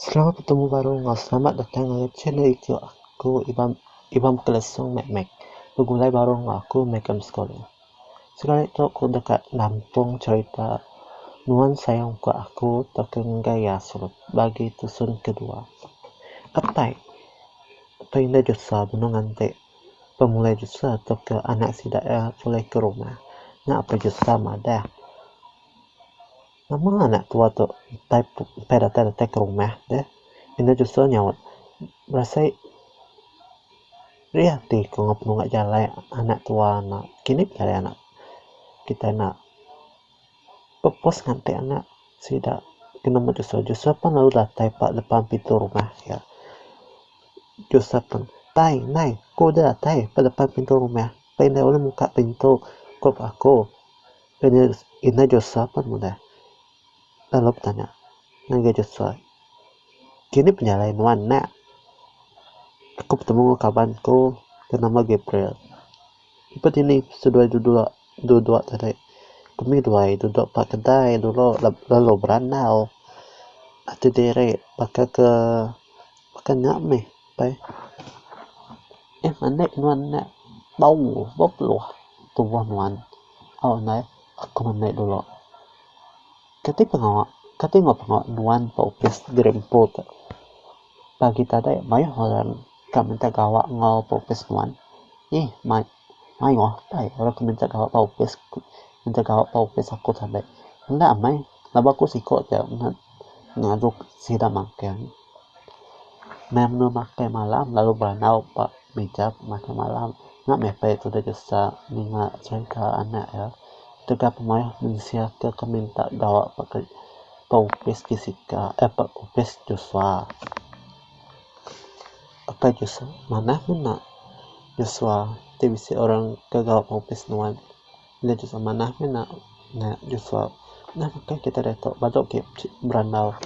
Selamat bertemu baru ngau. Selamat datang ke channel itu. Aku Ibam Kelesong Mek. Begulai baru ngau aku Mekam Sekolah. Sekarang itu aku dekat Lampung cerita nuan sayang ku aku tekan gaya surut bagi tusun kedua. Atai indah jusa benung ante pemulai jusa atau ke anak sidak pulai ke rumah. Nak apa jusa madah. Nama anak tua tu datang ke rumah deh. Indah jusa nyawat. Rasa Riyati ko nga pununga jalai anak tua na kini jalai anak kita nak pepos ngante anak sida kena mo Joshua pan lalu datai pak depan pintu rumah ya. Joshua pan tai nai ko dah datai pak depan pintu rumah pindah oleh muka pintu kop aku ina Joshua pan mudah lalu tanya naga Joshua kini penjalai nuan nak aku bertemu kawanku bernama Gabriel. Seperti ini sudah dua tadi. Kami duduk pak kedai dulu lalu beranau. Atau dere pakai nak meh. Pai. Mana nuan nak bau peluh tuan nuan. Oh nai aku mana dulu. Kati pengawak nuan paupis grempot. Bagi tadi mai orang kami tak gawak ngau paupis nuan. Mai ngah tai orang minta gawak paupis aku tadi hendak mai laba aku sikok je ngaduk sida makan menu makan malam lalu beranau pak meja makan malam nak mepe itu dah jasa ninga cerita anak ya tega pemain Malaysia ke minta gawak pakai paupis Jessica paupis Joshua apa Joshua mana Joshua TBC orang kagawak paupis nuan dia Joshua mana nak Joshua nah maka kita datuk badok ke beranau